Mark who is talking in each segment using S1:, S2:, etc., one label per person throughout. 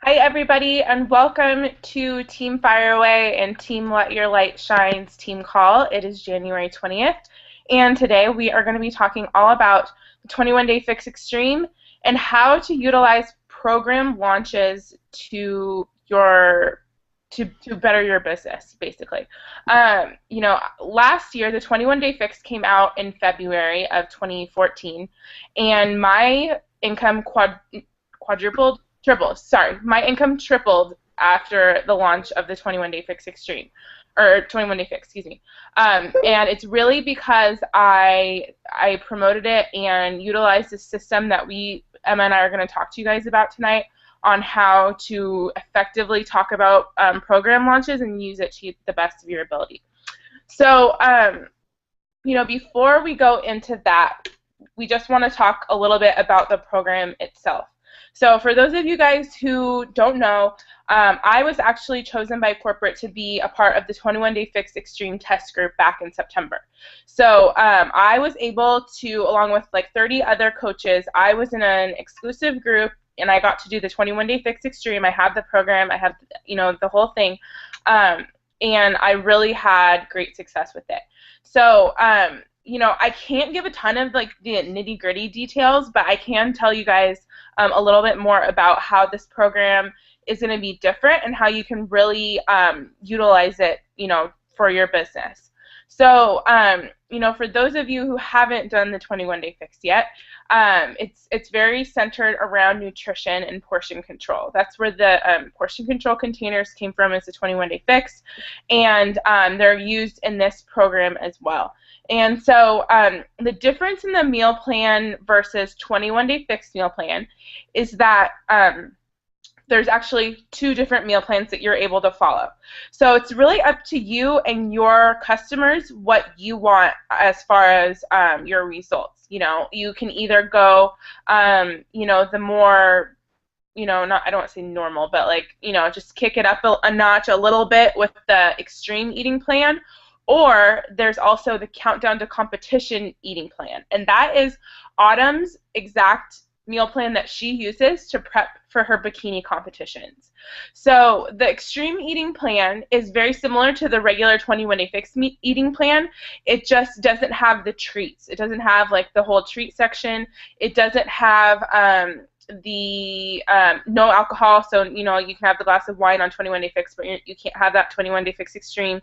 S1: Hi, everybody, and welcome to Team Fireaway and Team Let Your Light Shine's team call. It is January 20th, and today we are going to be talking all about the 21 Day Fix Extreme and how to utilize program launches to better your business, basically. Last year the 21 Day Fix came out in February of 2014, and my income quadrupled tripled. Sorry, my income tripled after the launch of the 21 Day Fix Extreme, or 21 Day Fix, excuse me. And it's really because I promoted it and utilized the system that Emma and I are going to talk to you guys about tonight on how to effectively talk about program launches and use it to the best of your ability. So, before we go into that, we just want to talk a little bit about the program itself. So for those of you guys who don't know, I was actually chosen by corporate to be a part of the 21 Day Fix Extreme test group back in September. So I was able to, along with like 30 other coaches, I was in an exclusive group and I got to do the 21 Day Fix Extreme. I have the program, I have, the whole thing. And I really had great success with it. So, I can't give a ton of like the nitty-gritty details, but I can tell you guys a little bit more about how this program is going to be different and how you can really utilize it, for your business. So, for those of you who haven't done the 21 Day Fix yet, it's very centered around nutrition and portion control. That's where the portion control containers came from, as the 21 Day Fix, and they're used in this program as well. And so the difference in the meal plan versus 21 Day Fix meal plan is that there's actually two different meal plans that you're able to follow. So it's really up to you and your customers what you want as far as your results. You can either go, the more, not, I don't want to say normal, but like, just kick it up a notch a little bit with the extreme eating plan. Or there's also the countdown to competition eating plan. And that is Autumn's exact meal plan that she uses to prep for her bikini competitions. So the extreme eating plan is very similar to the regular 21 Day Fix eating plan. It just doesn't have the treats. It doesn't have like the whole treat section. It doesn't have the no alcohol, so you can have the glass of wine on 21 Day Fix, but you can't have that 21 Day Fix Extreme.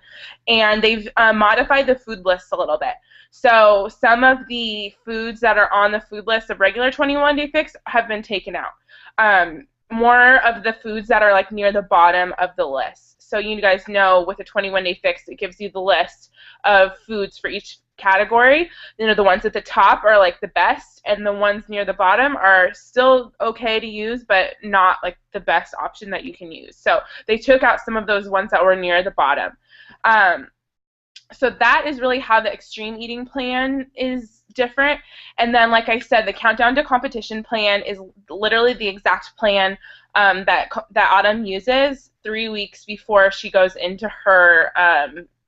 S1: And they've modified the food list a little bit. So some of the foods that are on the food list of regular 21 Day Fix have been taken out. More of the foods that are like near the bottom of the list. So you guys know with a 21 Day Fix, it gives you the list of foods for each category. The ones at the top are like the best, and the ones near the bottom are still okay to use, but not like the best option that you can use. So they took out some of those ones that were near the bottom. So that is really how the extreme eating plan is different. And then, like I said, the countdown to competition plan is literally the exact plan that Autumn uses 3 weeks before she goes into her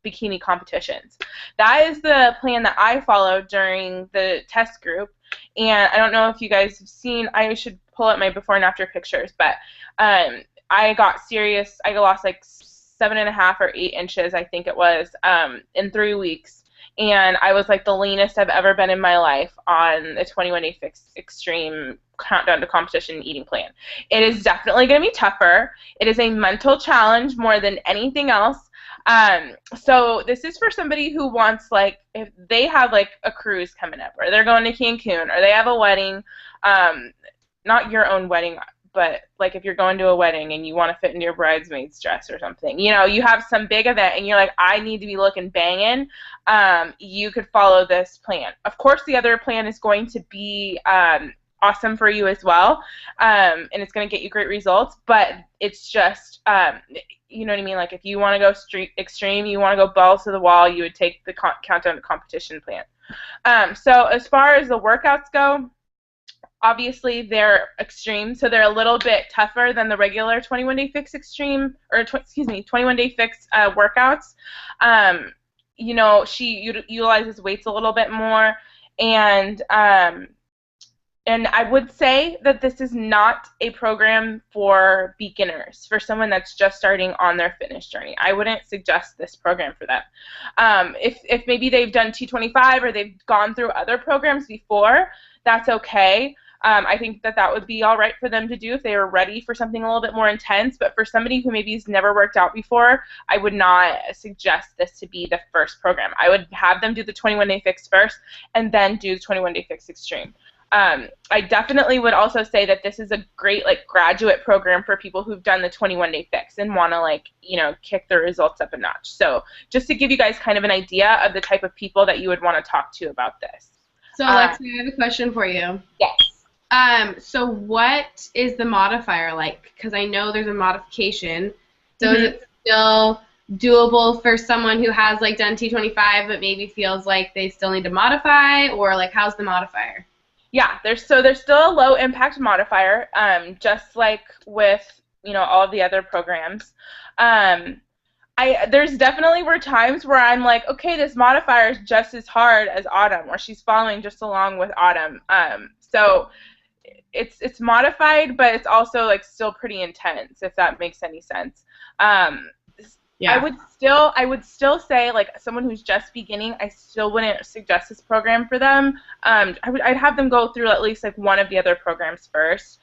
S1: bikini competitions. That is the plan that I followed during the test group. And I don't know if you guys have seen, I should pull up my before and after pictures, but I got serious. I lost like 7.5 or 8 inches, I think it was, in 3 weeks. And I was like the leanest I've ever been in my life on the 21 Day Fix Extreme countdown to competition eating plan. It is definitely going to be tougher. It is a mental challenge more than anything else. So this is for somebody who wants, like, if they have like a cruise coming up, or they're going to Cancun, or they have a wedding, not your own wedding, but like if you're going to a wedding and you want to fit into your bridesmaid's dress or something, you have some big event and you're like, I need to be looking banging, you could follow this plan. Of course, the other plan is going to be awesome for you as well, and it's going to get you great results, but it's just, you know what I mean? Like if you want to go extreme, you want to go balls to the wall, you would take the countdown to competition plan. So as far as the workouts go, obviously they're extreme, so they're a little bit tougher than the regular 21 Day Fix Extreme, or 21 Day Fix workouts. She utilizes weights a little bit more, and And I would say that this is not a program for beginners, for someone that's just starting on their fitness journey. I wouldn't suggest this program for them. If maybe they've done T25 or they've gone through other programs before, that's okay. I think that that would be all right for them to do if they were ready for something a little bit more intense. But for somebody who maybe has never worked out before, I would not suggest this to be the first program. I would have them do the 21-Day Fix first and then do the 21-Day Fix Extreme. I definitely would also say that this is a great graduate program for people who've done the 21-Day Fix and want to kick their results up a notch. So just to give you guys kind of an idea of the type of people that you would want to talk to about this.
S2: So Lexi, I have a question for you.
S1: Yes.
S2: So what is the modifier like? Because I know there's a modification. So is it still doable for someone who has done T25 but maybe feels like they still need to modify, or how's the modifier?
S1: Yeah, there's still a low impact modifier, just like with all of the other programs. There's definitely were times where I'm like, okay, this modifier is just as hard as Autumn, or she's following just along with Autumn. So it's modified, but it's also still pretty intense, if that makes any sense. Yeah. I would still say, someone who's just beginning, I still wouldn't suggest this program for them. I'd have them go through at least one of the other programs first,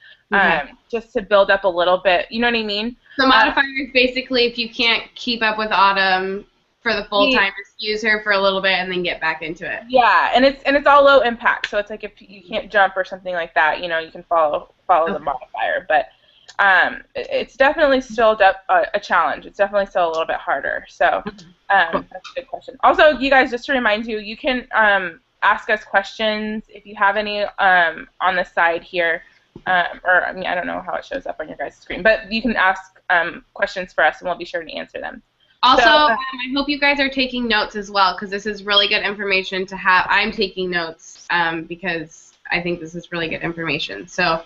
S1: just to build up a little bit. You know what I mean?
S2: The modifier is basically if you can't keep up with Autumn for the full time, just use her for a little bit and then get back into it.
S1: Yeah, and it's all low impact, so it's if you can't jump or something like that, you can follow the modifier, but. It's definitely still a challenge. It's definitely still a little bit harder. So that's a good question. Also, you guys, just to remind you, you can ask us questions if you have any on the side here. Or, I mean, I don't know how it shows up on your guys' screen, but you can ask questions for us, and we'll be sure to answer them.
S2: Also, I hope you guys are taking notes as well, because this is really good information to have. I'm taking notes because I think this is really good information. So.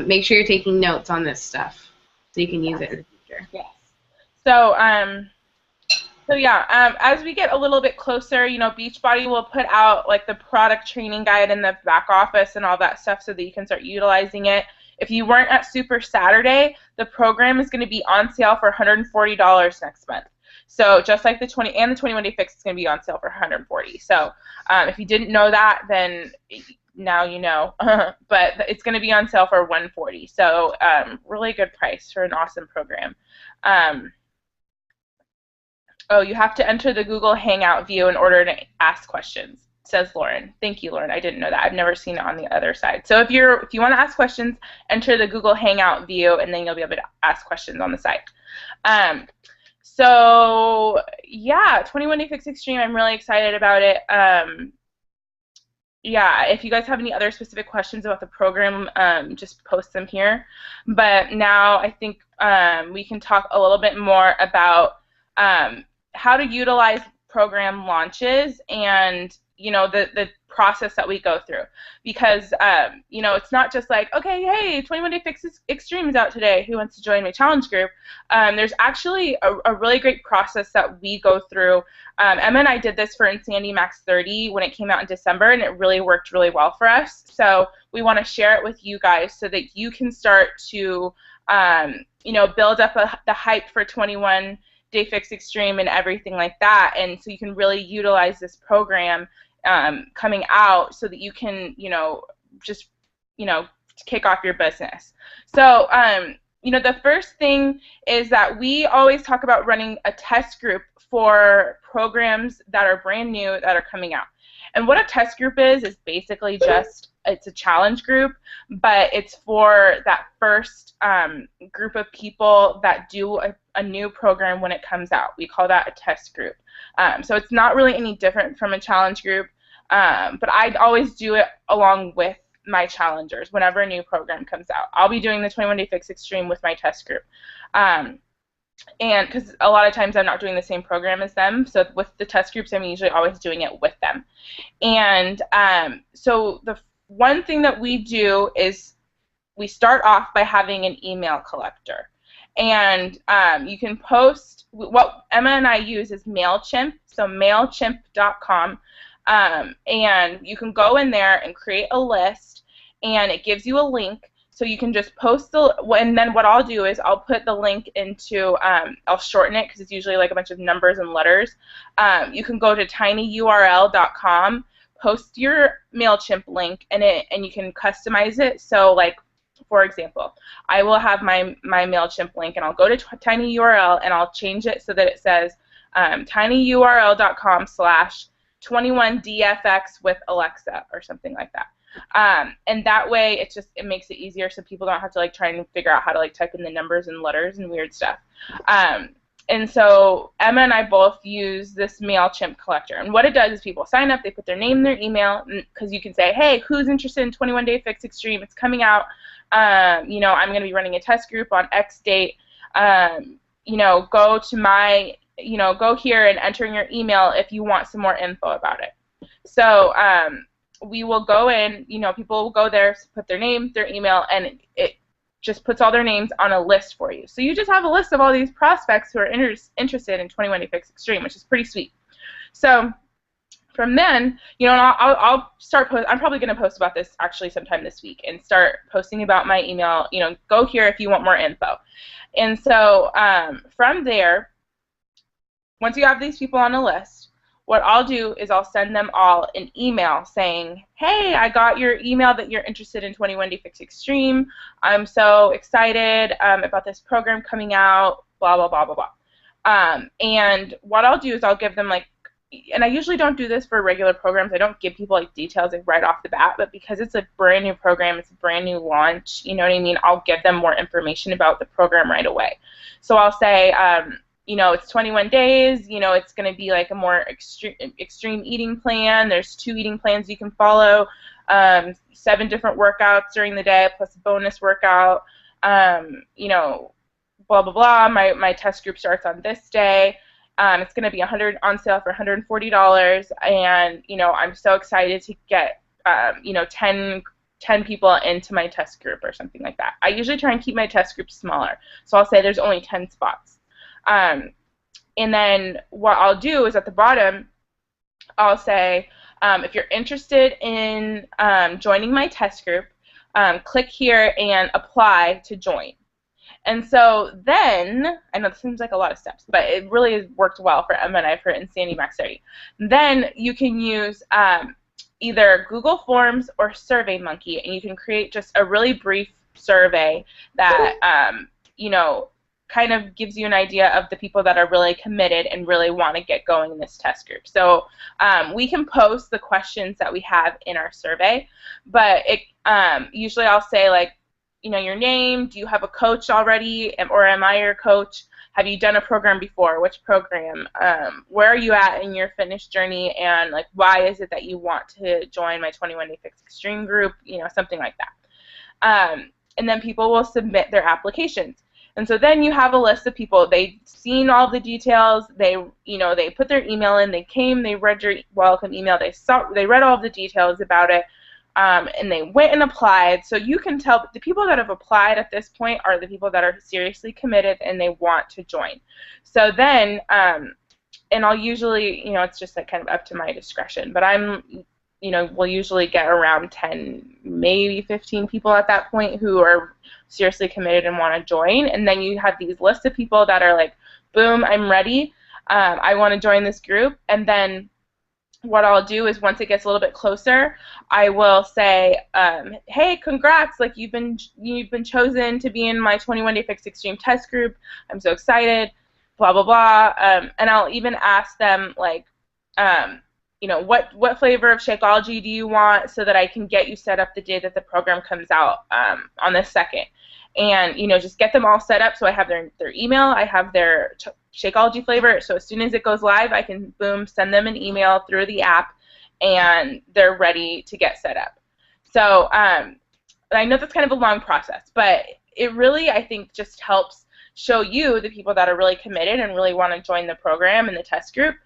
S2: Make sure you're taking notes on this stuff so you can use it in the future.
S1: Yes. So, as we get a little bit closer, Beachbody will put out the product training guide in the back office and all that stuff so that you can start utilizing it. If you weren't at Super Saturday, the program is going to be on sale for $140 next month. So just like the 21-Day Fix is going to be on sale for $140. So if you didn't know that, then now you know, but it's going to be on sale for $140. So really good price for an awesome program. Oh, you have to enter the Google Hangout view in order to ask questions, says Lauren. Thank you, Lauren. I didn't know that. I've never seen it on the other side. So if you want to ask questions, enter the Google Hangout view, and then you'll be able to ask questions on the site. So yeah, 21-Day Fix Extreme. I'm really excited about it. Yeah, if you guys have any other specific questions about the program, just post them here. But now I think we can talk a little bit more about how to utilize program launches and the process that we go through, because it's not just okay, hey, 21-Day Fix Extreme is out today, who wants to join my challenge group? There's actually a really great process that we go through. Emma and I did this for Insanity Max 30 when it came out in December, and it really worked really well for us. So we want to share it with you guys so that you can start to build up the hype for 21-Day Fix Extreme and everything like that, and so you can really utilize this program coming out so that you can, just, kick off your business. So, the first thing is that we always talk about running a test group for programs that are brand new that are coming out. And what a test group is basically just, it's a challenge group, but it's for that first group of people that do a new program when it comes out. We call that a test group. So it's not really any different from a challenge group, but I'd always do it along with my challengers whenever a new program comes out. I'll be doing the 21-Day Fix Extreme with my test group. And because a lot of times I'm not doing the same program as them, so with the test groups I'm usually always doing it with them. And so the one thing that we do is we start off by having an email collector. And you can post, what Emma and I use is MailChimp, so MailChimp.com. And you can go in there and create a list, and it gives you a link. So you can just post and then what I'll do is I'll put the link into, I'll shorten it because it's usually like a bunch of numbers and letters. You can go to tinyurl.com, post your MailChimp link, and you can customize it. So like, for example, I will have my MailChimp link, and I'll go to tinyurl, and I'll change it so that it says tinyurl.com/21dfx with Alexa or something like that. And that way it makes it easier so people don't have to like try and figure out how to like type in the numbers and letters and weird stuff. And so Emma and I both use this MailChimp collector. And what it does is people sign up, they put their name, their email, because you can say, hey, who's interested in 21 Day Fix Extreme? It's coming out. You know, I'm going to be running a test group on X date. You know, go to my, you know, go here and enter in your email if you want some more info about it. So we will go in, you know, people will go there, put their name, their email, and it just puts all their names on a list for you. So you just have a list of all these prospects who are interested in 21 Day Fix Extreme, which is pretty sweet. So from then, you know, and I'll start I'm probably going to post about this actually sometime this week and start posting about my email, you know, go here if you want more info. And so from there, once you have these people on a list, what I'll do is I'll send them all an email saying, hey, I got your email that you're interested in 21 Day Fix Extreme. I'm so excited about this program coming out, blah, blah, blah, blah, blah. And what I'll do is I'll give them like, and I usually don't do this for regular programs. I don't give people like details like right off the bat, but because it's a brand new program, it's a brand new launch, you know what I mean? I'll give them more information about the program right away. So I'll say, you know, it's 21 days, you know, it's going to be like a more extreme eating plan. There's 2 eating plans you can follow, 7 different workouts during the day plus a bonus workout, you know, blah, blah, blah. My test group starts on this day. It's going to be on sale for $140, and, you know, I'm so excited to get, you know, 10 people into my test group or something like that. I usually try and keep my test group smaller, so I'll say there's only 10 spots. And then what I'll do is at the bottom, I'll say, if you're interested in joining my test group, click here and apply to join. And so then, I know this seems like a lot of steps, but it really has worked well for Emma and I for Insanity Max 30. Then you can use either Google Forms or SurveyMonkey, and you can create just a really brief survey that, you know, kind of gives you an idea of the people that are really committed and really want to get going in this test group. So we can post the questions that we have in our survey, but it, usually I'll say, like, you know, your name, do you have a coach already, or am I your coach? Have you done a program before? Which program? Where are you at in your fitness journey, and like why is it that you want to join my 21 Day Fix Extreme group? You know, something like that. And then people will submit their applications. And so then you have a list of people. They've seen all the details. They, you know, they put their email in. They came. They read your welcome email. They read all the details about it. And they went and applied. So you can tell the people that have applied at this point are the people that are seriously committed and they want to join. So then, and I'll usually, you know, it's just like kind of up to my discretion, but you know, we'll usually get around 10, maybe 15 people at that point who are seriously committed and want to join. And then you have these lists of people that are like, boom, I'm ready. I want to join this group. And then what I'll do is once it gets a little bit closer, I will say, hey, congrats, like you've been chosen to be in my 21 Day Fix Extreme test group. I'm so excited, blah, blah, blah. And I'll even ask them, like, you know, what flavor of Shakeology do you want, so that I can get you set up the day that the program comes out on the 2nd. And, you know, just get them all set up so I have their email, I have their Shakeology flavor, so as soon as it goes live, I can, boom, send them an email through the app, and they're ready to get set up. So I know that's kind of a long process, but it really, I think, just helps show you the people that are really committed and really want to join the program and the test group.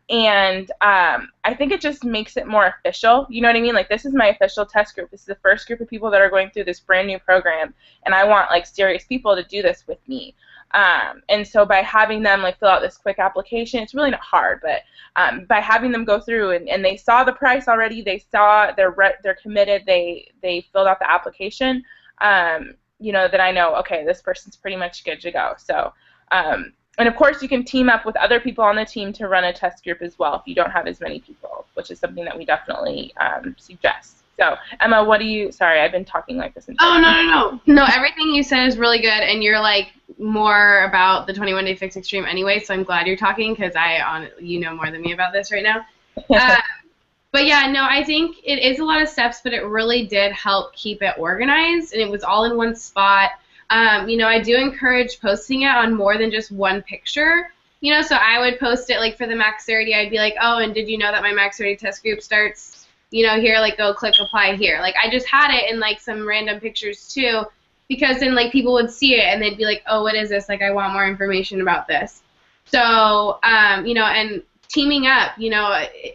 S1: And I think it just makes it more official. You know what I mean? Like, this is my official test group. This is the first group of people that are going through this brand new program, and I want, like, serious people to do this with me. And so by having them like fill out this quick application, it's really not hard, but by having them go through and they saw the price already, they saw they're committed, they filled out the application, then I know, okay, this person's pretty much good to go. So, and of course you can team up with other people on the team to run a test group as well if you don't have as many people, which is something that we definitely suggest. So, Emma, sorry, I've been talking like this entire
S2: time. No, everything you said is really good, and you're like more about the 21 Day Fix Extreme anyway, so I'm glad you're talking because you know more than me about this right now. But yeah, no, I think it is a lot of steps, but it really did help keep it organized, and it was all in one spot. I do encourage posting it on more than just one picture. So I would post it like for the Max 30, I'd be like, oh, and did you know that my Max 30 test group starts here, like, go click apply here. Like, I just had it in, like, some random pictures, too, because then, like, people would see it, and they'd be like, oh, what is this? Like, I want more information about this. So, and teaming up,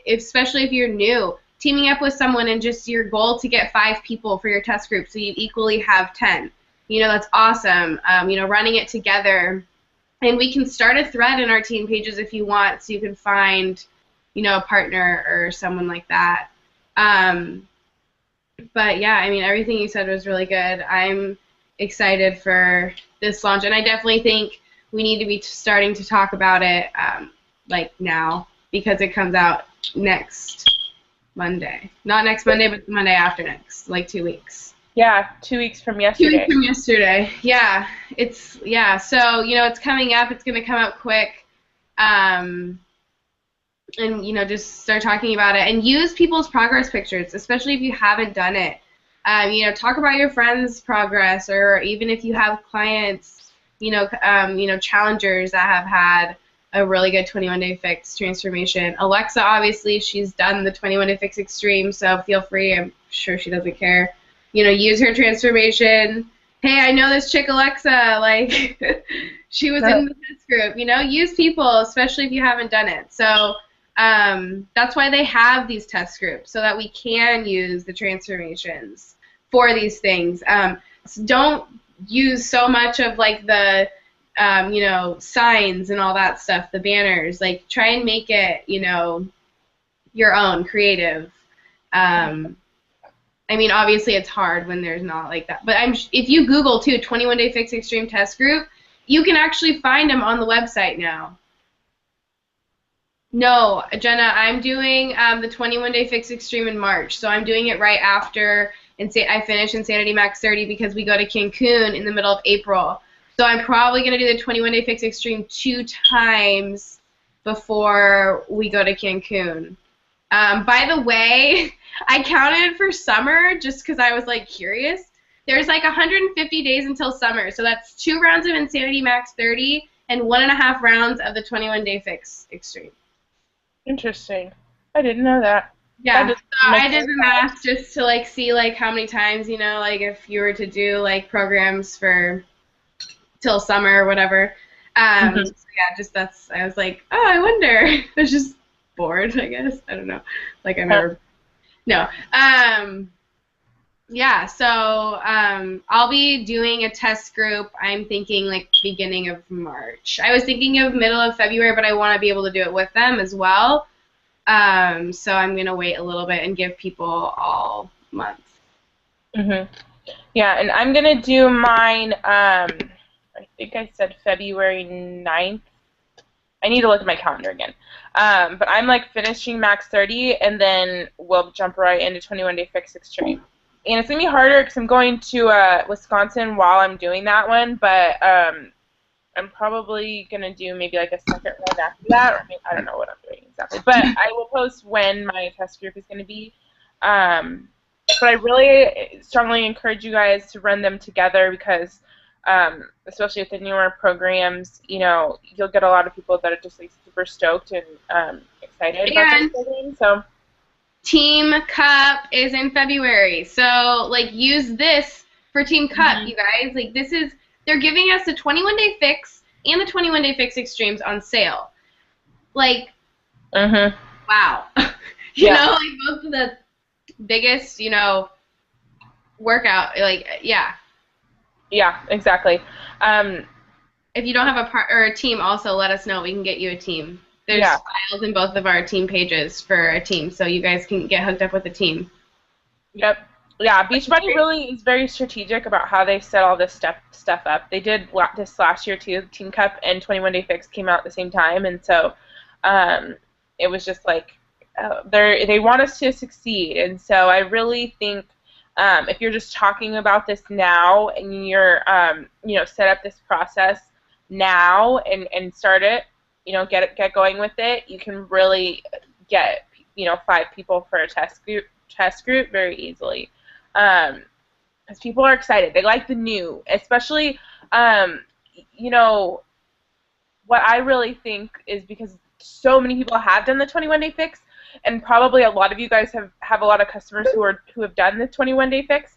S2: especially if you're new, teaming up with someone and just your goal to get 5 people for your test group so you equally have 10. That's awesome. Running it together. And we can start a thread in our team pages if you want, so you can find, a partner or someone like that. But yeah, I mean, everything you said was really good. I'm excited for this launch, and I definitely think we need to be starting to talk about it, like now, because it comes out next Monday. Not next Monday, but the Monday after next, like 2 weeks.
S1: Yeah, 2 weeks from yesterday.
S2: 2 weeks from yesterday. Yeah, so, it's coming up. It's going to come up quick. And, just start talking about it. And use people's progress pictures, especially if you haven't done it. Talk about your friends' progress, or even if you have clients, challengers that have had a really good 21-day fix transformation. Alexa, obviously, she's done the 21-day fix extreme, so feel free. I'm sure she doesn't care. Use her transformation. Hey, I know this chick Alexa, like, she was in the test group. Use people, especially if you haven't done it. So, that's why they have these test groups, so that we can use the transformations for these things. So don't use so much of like the, signs and all that stuff, the banners. Like, try and make it, your own, creative. I mean, obviously it's hard when there's not like that. But if you Google, too, 21 Day Fix Extreme Test Group, you can actually find them on the website now. No, Jenna, I'm doing the 21 Day Fix Extreme in March, so I'm doing it right after I finish Insanity Max 30 because we go to Cancun in the middle of April. So I'm probably going to do the 21 Day Fix Extreme 2 times before we go to Cancun. By the way, I counted for summer just because I was like curious. There's like 150 days until summer, so that's 2 rounds of Insanity Max 30 and 1.5 rounds of the 21 Day Fix Extreme.
S1: Interesting. I didn't know that.
S2: Yeah, so I did the math just to like see like how many times, like if you were to do like programs for till summer or whatever. So yeah, I was like, oh, I wonder. I was just bored, I guess. I don't know. Like I never. No. Yeah, so I'll be doing a test group, I'm thinking like beginning of March. I was thinking of middle of February, but I want to be able to do it with them as well. So I'm going to wait a little bit and give people all month.
S1: Yeah, and I'm going to do mine, I think I said February 9th. I need to look at my calendar again. But I'm like finishing Max 30, and then we'll jump right into 21 Day Fix Extreme. And it's going to be harder because I'm going to Wisconsin while I'm doing that one, but I'm probably going to do maybe like a second round after that, or maybe, I don't know what I'm doing exactly. But I will post when my test group is going to be. But I really strongly encourage you guys to run them together because, especially with the newer programs, you'll get a lot of people that are just like super stoked and excited about this program. So.
S2: Team Cup is in February, so like use this for Team Cup, you guys. Like they're giving us the 21 Day Fix and the 21 Day Fix Extremes on sale. Like, wow, you know, like both of the biggest, workout. Like, yeah.
S1: Yeah, exactly.
S2: if you don't have a part or a team, also let us know. We can get you a team. There's
S1: Yeah.
S2: files in both of our team pages for a team, so you guys can get hooked up with a team.
S1: Yep. Yeah, Beachbody really is very strategic about how they set all this stuff up. They did this last year too. Team Cup and 21 Day Fix came out at the same time, and so um, it was just like they want us to succeed. And so I really think if you're just talking about this now and you're set up this process now and start it, get going with it, you can really get 5 people for a test group very easily. Because people are excited. They like the new, especially, you know, what I really think is because so many people have done the 21 Day Fix, and probably a lot of you guys have a lot of customers who have done the 21 Day Fix.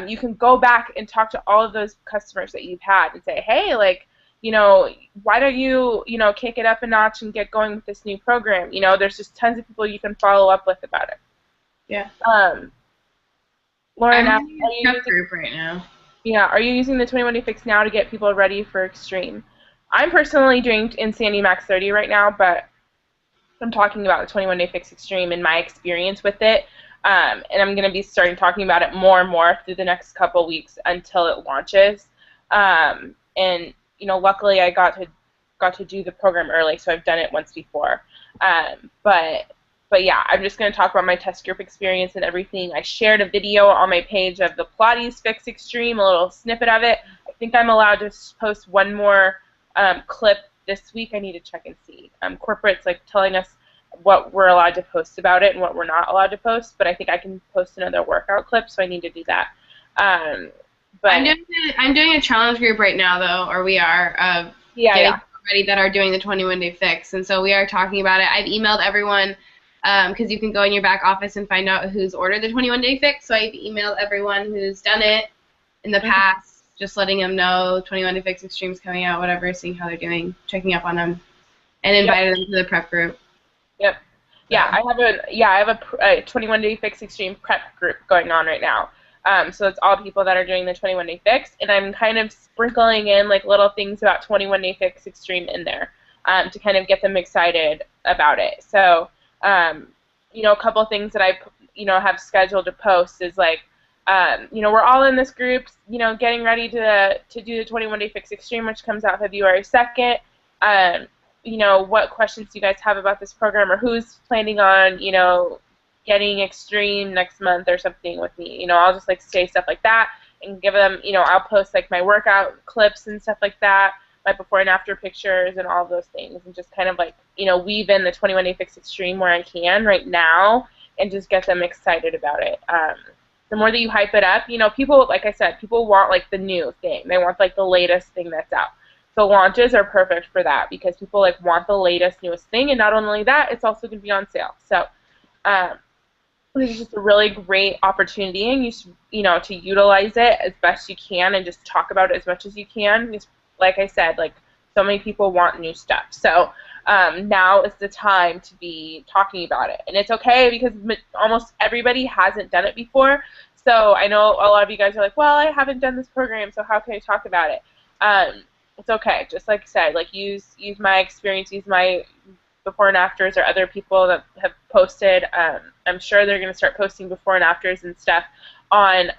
S1: You can go back and talk to all of those customers that you've had and say, hey, like, why don't you, kick it up a notch and get going with this new program? There's just tons of people you can follow up with about it.
S2: Yeah.
S1: Lauren,
S2: I'm in a group right now.
S1: Yeah, are you using the 21 Day Fix now to get people ready for Extreme? I'm personally doing Insanity Max 30 right now, but I'm talking about the 21 Day Fix Extreme and my experience with it, and I'm going to be starting talking about it more and more through the next couple weeks until it launches. And luckily I got to do the program early, so I've done it once before. But yeah, I'm just going to talk about my test group experience and everything. I shared a video on my page of the Pilates Fix Extreme, a little snippet of it. I think I'm allowed to post one more clip this week. I need to check and see. Corporate's like telling us what we're allowed to post about it and what we're not allowed to post, but I think I can post another workout clip, so I need to do that. But
S2: I'm doing a challenge group right now, though, or we are, of getting people ready that are doing the 21 Day Fix, and so we are talking about it. I've emailed everyone, because you can go in your back office and find out who's ordered the 21 Day Fix, so I've emailed everyone who's done it in the past, just letting them know 21 Day Fix Extreme's coming out, whatever, seeing how they're doing, checking up on them, and invited them to the prep group.
S1: Yep. Yeah, I have a 21 Day Fix Extreme prep group going on right now. So it's all people that are doing the 21 Day Fix, and I'm kind of sprinkling in like little things about 21 Day Fix Extreme in there to kind of get them excited about it. So, a couple of things that I, have scheduled to post is like, we're all in this group, getting ready to do the 21 Day Fix Extreme, which comes out February 2nd. What questions do you guys have about this program, or who's planning on, getting Extreme next month or something with me? I'll just like say stuff like that and give them, I'll post like my workout clips and stuff like that, my before and after pictures and all of those things, and just kind of like, weave in the 21 Day Fix Extreme where I can right now and just get them excited about it. The more that you hype it up, people, like I said, people want like the new thing. They want like the latest thing that's out. So launches are perfect for that because people like want the latest, newest thing, and not only that, it's also going to be on sale. So this is just a really great opportunity, and you should, to utilize it as best you can and just talk about it as much as you can. Just, like I said, like so many people want new stuff. So now is the time to be talking about it, and it's okay because almost everybody hasn't done it before. So I know a lot of you guys are like, well, I haven't done this program, so how can I talk about it? It's okay. Just like I said, like use my experience, use my before and afters, or other people that have posted. I'm sure they're going to start posting before and afters and stuff on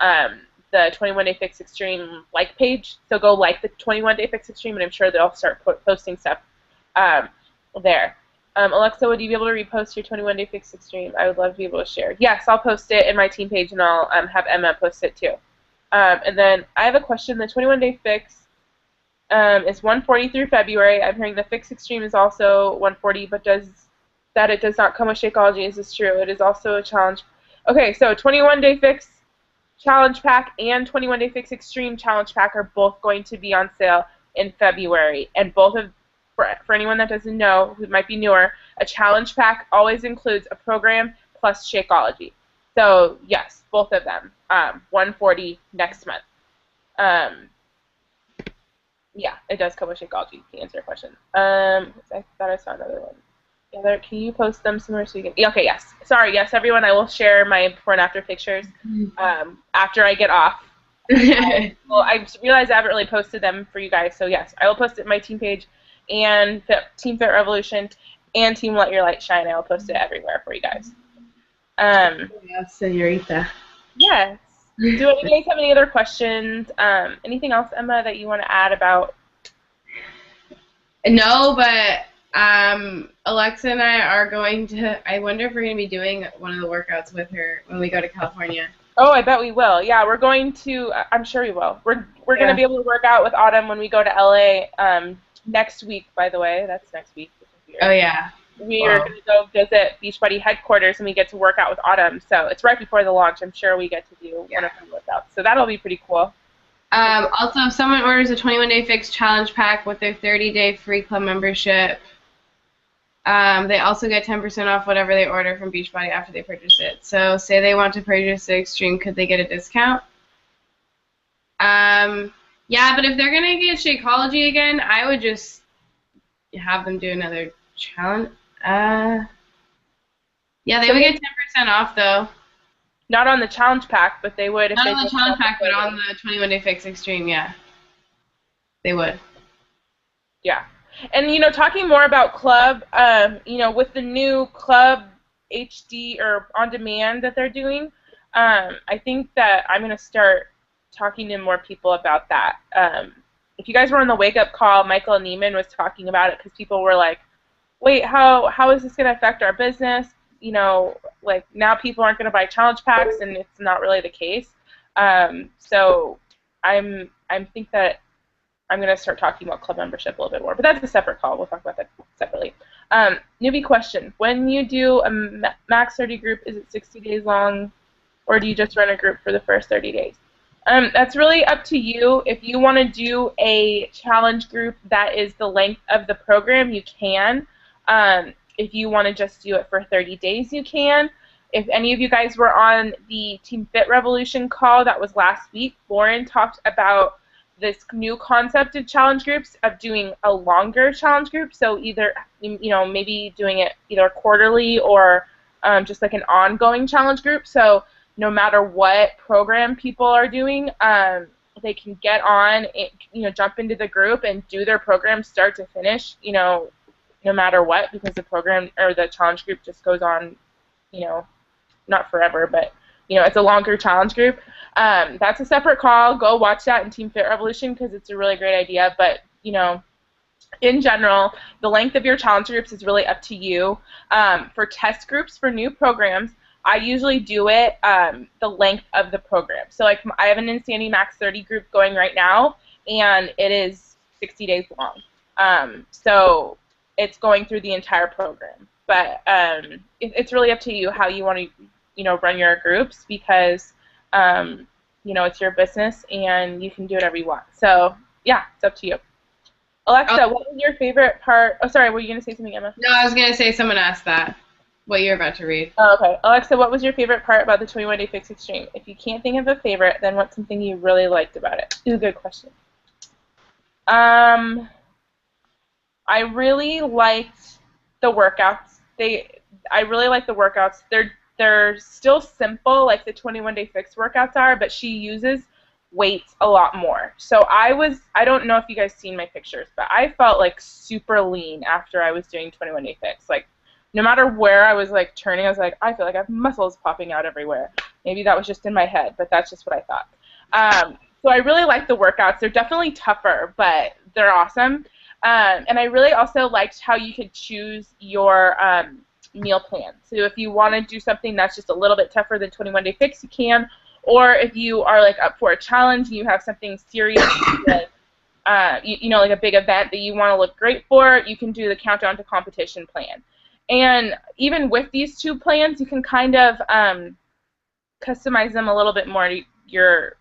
S1: the 21 Day Fix Extreme like page. So go like the 21 Day Fix Extreme, and I'm sure they'll start posting stuff there. Alexa, would you be able to repost your 21 Day Fix Extreme? I would love to be able to share. Yes, I'll post it in my team page, and I'll have Emma post it too. And then I have a question. The 21 Day Fix is 140 through February. I'm hearing the Fix Extreme is also 140, but it does not come with Shakeology. Is this true? It is also a challenge. Okay, so 21 Day Fix Challenge Pack and 21 Day Fix Extreme Challenge Pack are both going to be on sale in February. And both of, for anyone that doesn't know, who might be newer, a Challenge Pack always includes a program plus Shakeology. So yes, both of them, 140 next month. Yeah, it does come with Shakeology, to answer your question. I thought I saw another one. Yeah, can you post them somewhere so you can... Okay, yes. Sorry, yes, everyone, I will share my before and after pictures after I get off Well, I realized I haven't really posted them for you guys, so yes, I will post it in my team page and Team Fit Revolution and Team Let Your Light Shine. I will post it everywhere for you guys.
S2: Yes, senorita.
S1: Yes. Do you guys have any other questions? Anything else, Emma, that you want to add about?
S2: No, but Alexa and I are going to. I wonder if we're going to be doing one of the workouts with her when we go to California.
S1: Oh, I bet we will. Yeah, we're going to. I'm sure we will. We're going to be able to work out with Autumn when we go to LA next week. By the way, that's next week.
S2: Oh yeah.
S1: We are going to go visit Beachbody headquarters, and we get to work out with Autumn. So it's right before the launch. I'm sure we get to do one of the workouts. So that'll be pretty cool.
S2: Also, if someone orders a 21-day fix challenge pack with their 30-day free club membership, they also get 10% off whatever they order from Beachbody after they purchase it. So say they want to purchase the Extreme, could they get a discount? Yeah, but if they're going to get Shakeology again, I would just have them do another challenge. Yeah, they would get 10% off, though.
S1: Not on the challenge pack, but they would if
S2: Not
S1: they
S2: on the challenge pack, but on the 21-day fix Extreme, yeah. They would.
S1: Yeah. And, you know, talking more about Club, you know, with the new Club HD or On Demand that they're doing, I think that I'm going to start talking to more people about that. If you guys were on the wake-up call, Michael Neiman was talking about it because people were like, wait, how is this going to affect our business? You know, like now people aren't going to buy challenge packs, and it's not really the case. So I think that I'm going to start talking about club membership a little bit more, but that's a separate call. We'll talk about that separately. Newbie question: when you do a max 30 group, is it 60 days long, or do you just run a group for the first 30 days? That's really up to you. If you want to do a challenge group that is the length of the program, you can. If you want to just do it for 30 days, you can. If any of you guys were on the Team Fit Revolution call that was last week, Lauren talked about this new concept of challenge groups, of doing a longer challenge group. So either, you know, maybe doing it either quarterly or just like an ongoing challenge group. So no matter what program people are doing, they can get on, you know, jump into the group and do their program start to finish, you know, no matter what, because the program or the challenge group just goes on, you know, not forever, but, you know, it's a longer challenge group. That's a separate call. Go watch that in Team Fit Revolution because it's a really great idea. But, you know, in general, the length of your challenge groups is really up to you. For test groups for new programs, I usually do it the length of the program. So, like, I have an Insanity Max 30 group going right now, and it is 60 days long. So it's going through the entire program. But it's really up to you how you want to, you know, run your groups because, you know, it's your business and you can do whatever you want. So, yeah, it's up to you. Alexa, what was your favorite part? Oh, sorry, were you going to say something, Emma?
S2: No, I was going to say someone asked that, what you're about to read.
S1: Oh, okay. Alexa, what was your favorite part about the 21-Day Fix Extreme? If you can't think of a favorite, then what's something you really liked about it? Ooh, good question. I really liked the workouts. I really like the workouts. They're still simple, like the 21-Day Fix workouts are, but she uses weights a lot more. So I don't know if you guys seen my pictures, but I felt like super lean after I was doing 21-Day Fix. Like, no matter where I was like turning, I was like, I feel like I have muscles popping out everywhere. Maybe that was just in my head, but that's just what I thought. So I really like the workouts. They're definitely tougher, but they're awesome. And I really also liked how you could choose your meal plan. So if you want to do something that's just a little bit tougher than 21-Day Fix, you can. Or if you are like up for a challenge and you have something serious, like, you know, like a big event that you want to look great for, you can do the Countdown to Competition plan. And even with these two plans, you can kind of customize them a little bit more to your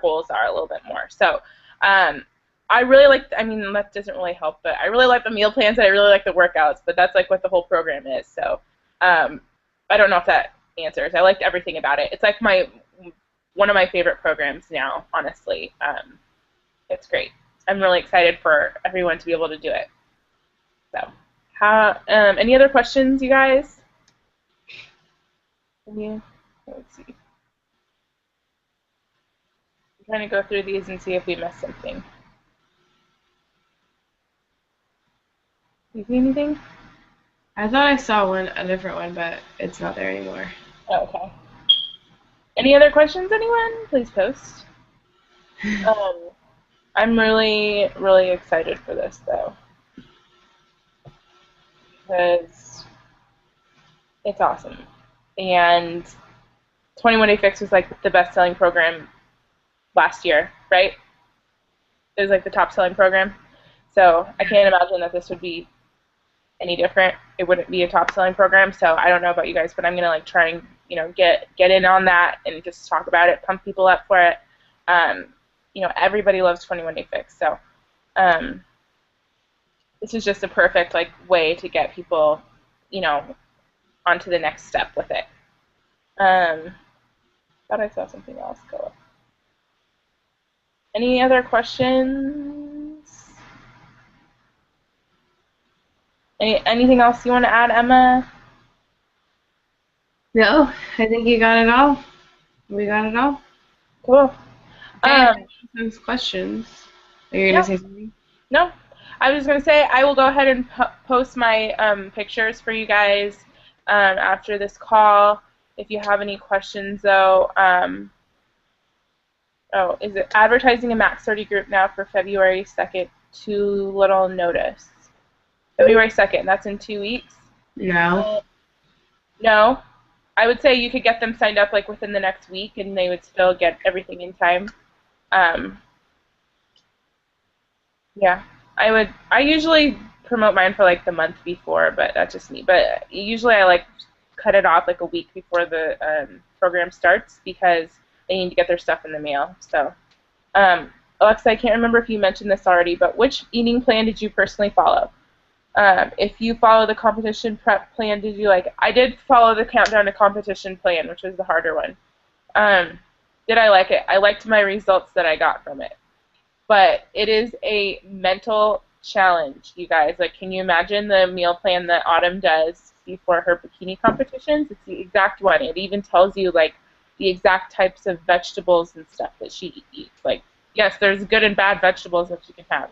S1: goals are a little bit more. So I really like, I mean, that doesn't really help, but I really like the meal plans and I really like the workouts, but that's like what the whole program is. So I don't know if that answers. I liked everything about it. It's like one of my favorite programs now, honestly. It's great. I'm really excited for everyone to be able to do it. So, any other questions, you guys? Let's see. trying to go through these and see if we missed something. Do you see anything?
S2: I thought I saw a different one, but it's not there anymore.
S1: Oh, okay. Any other questions, anyone? Please post. I'm really, really excited for this, though, because it's awesome. And 21 Day Fix was like the best-selling program last year, right? It was like the top-selling program. So I can't imagine that this would be any different. It wouldn't be a top-selling program. So I don't know about you guys, but I'm gonna like try and get in on that and just talk about it, pump people up for it. Everybody loves 21 Day Fix. So this is just a perfect like way to get people, onto the next step with it. Thought I saw something else go up. Any other questions? Anything else you want to add, Emma?
S2: No, I think you got it all. We got it all.
S1: Cool.
S2: Those questions. Are you gonna say something?
S1: No, I was gonna say I will go ahead and post my pictures for you guys after this call. If you have any questions, though, is it advertising a Max 30 group now for February 2nd? Too little notice. February 2nd. That's in 2 weeks.
S2: No.
S1: No. I would say you could get them signed up like within the next week, and they would still get everything in time. Yeah, I usually promote mine for like the month before, but that's just me. But usually I like cut it off like a week before the program starts because they need to get their stuff in the mail. So, Alexa, I can't remember if you mentioned this already, but which eating plan did you personally follow? If you follow the competition prep plan, did you like? I did follow the countdown to competition plan, which was the harder one. Did I like it? I liked my results that I got from it. But it is a mental challenge, you guys. Like, can you imagine the meal plan that Autumn does before her bikini competitions? It's the exact one. It even tells you, like, the exact types of vegetables and stuff that she eats. Like, yes, there's good and bad vegetables that you can have.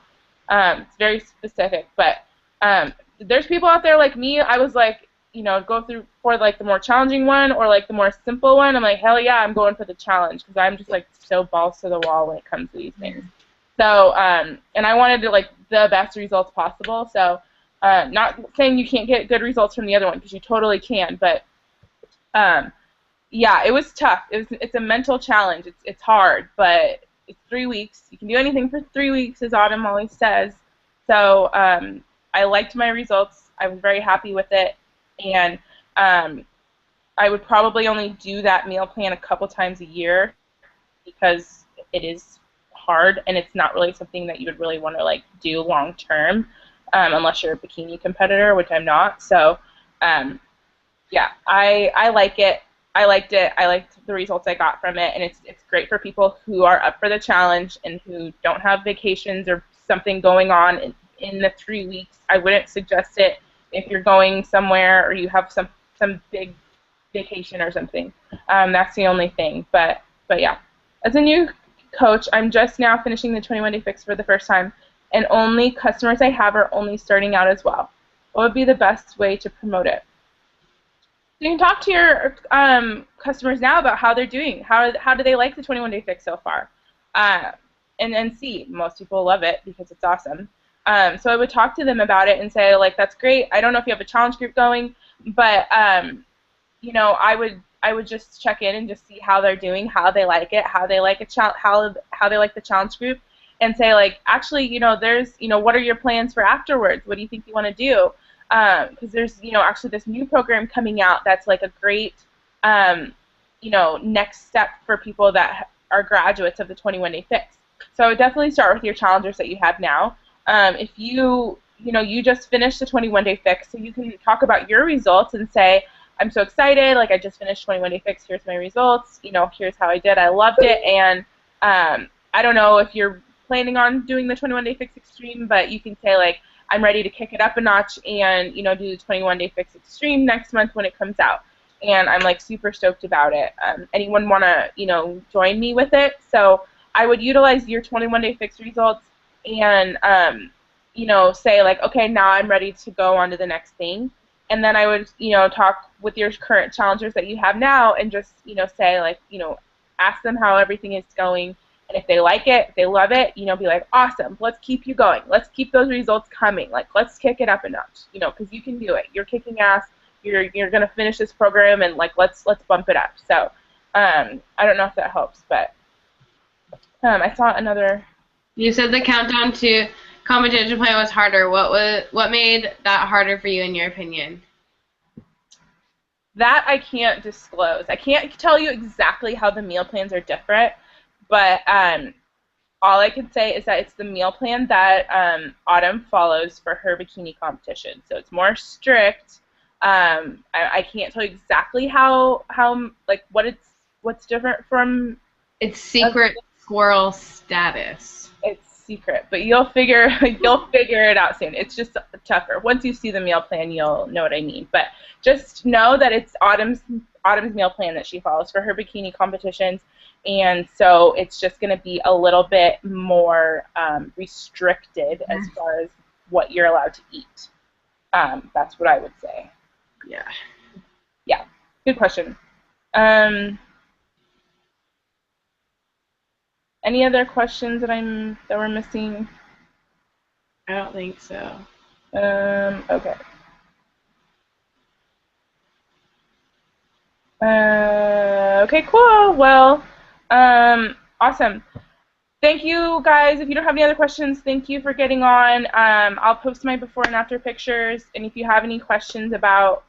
S1: It's very specific. But there's people out there like me. I was like, go through for, like, the more challenging one or, like, the more simple one. I'm like, hell yeah, I'm going for the challenge because I'm just, like, so balls to the wall when it comes to these things. So, and I wanted to, like, the best results possible. So, not saying you can't get good results from the other one because you totally can. But, yeah, it was tough. It's a mental challenge. It's hard, but it's 3 weeks. You can do anything for 3 weeks, as Autumn always says. So, I liked my results. I was very happy with it. And I would probably only do that meal plan a couple times a year because it is hard and it's not really something that you would really want to like do long term unless you're a bikini competitor, which I'm not. So yeah, I like it. I liked it. I liked the results I got from it, and it's great for people who are up for the challenge and who don't have vacations or something going on in the 3 weeks. I wouldn't suggest it if you're going somewhere or you have some big vacation or something. That's the only thing. But yeah, as a new coach, I'm just now finishing the 21 Day Fix for the first time, and only customers I have are only starting out as well. What would be the best way to promote it? You can talk to your customers now about how they're doing. How do they like the 21 Day Fix so far? And see. Most people love it because it's awesome. So I would talk to them about it and say, like, that's great. I don't know if you have a challenge group going, but I would just check in and just see how they're doing, how they like it, how they like how they like the challenge group, and say, like, actually, there's, what are your plans for afterwards? What do you think you want to do? Because there's, actually this new program coming out that's like a great, next step for people that are graduates of the 21 Day Fix. So I would definitely start with your challengers that you have now. If you just finished the 21 Day Fix, so you can talk about your results and say, I'm so excited, like I just finished 21 Day Fix, here's my results, here's how I did, I loved it, and I don't know if you're planning on doing the 21 Day Fix Extreme, but you can say, like, I'm ready to kick it up a notch and, do the 21 Day Fix Extreme next month when it comes out. And I'm, like, super stoked about it. Anyone want to, join me with it? So I would utilize your 21-day fix results and, you know, say like, okay, now I'm ready to go on to the next thing. And then I would, you know, talk with your current challengers that you have now and just, you know, say like, you know, ask them how everything is going. And if they like it, if they love it, you know, be like, awesome, let's keep you going. Let's keep those results coming. Like, let's kick it up a notch, you know, because you can do it. You're kicking ass. You're going to finish this program, and, like, let's bump it up. So I don't know if that helps, but I saw another.
S2: You said the countdown to competition plan was harder. What made that harder for you, in your opinion?
S1: That I can't disclose. I can't tell you exactly how the meal plans are different, but all I can say is that it's the meal plan that Autumn follows for her bikini competition. So it's more strict. I can't tell you exactly how like what's different from.
S2: It's secret squirrel status.
S1: It's secret, but you'll figure it out soon. It's just tougher. Once you see the meal plan, you'll know what I mean. But just know that it's Autumn's meal plan that she follows for her bikini competitions, and so it's just going to be a little bit more restricted as far as what you're allowed to eat. That's what I would say.
S2: Yeah.
S1: Yeah. Good question. Any other questions that we're missing?
S2: I don't think so.
S1: Okay. Okay, cool. Well, awesome. Thank you, guys. If you don't have any other questions, thank you for getting on. I'll post my before and after pictures, and if you have any questions about,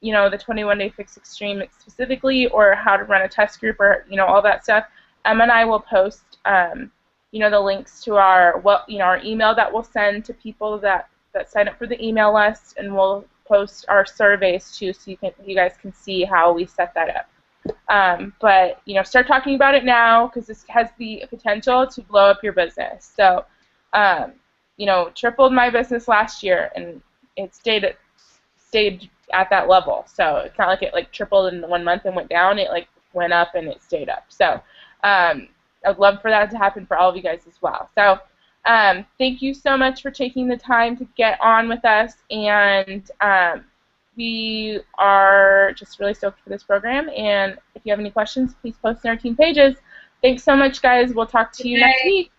S1: you know, the 21-day fix extreme specifically, or how to run a test group, or, you know, all that stuff, Emma and I will post, you know, the links to our email that we'll send to people that sign up for the email list, and we'll post our surveys too, so you guys can see how we set that up. But, you know, start talking about it now, because this has the potential to blow up your business. So, you know, tripled my business last year, and it stayed at that level. So it's not like it like tripled in 1 month and went down. It like went up and it stayed up. So I'd love for that to happen for all of you guys as well. So thank you so much for taking the time to get on with us, and we are just really stoked for this program, and if you have any questions, please post in our team pages. Thanks so much, guys. We'll talk to you next week.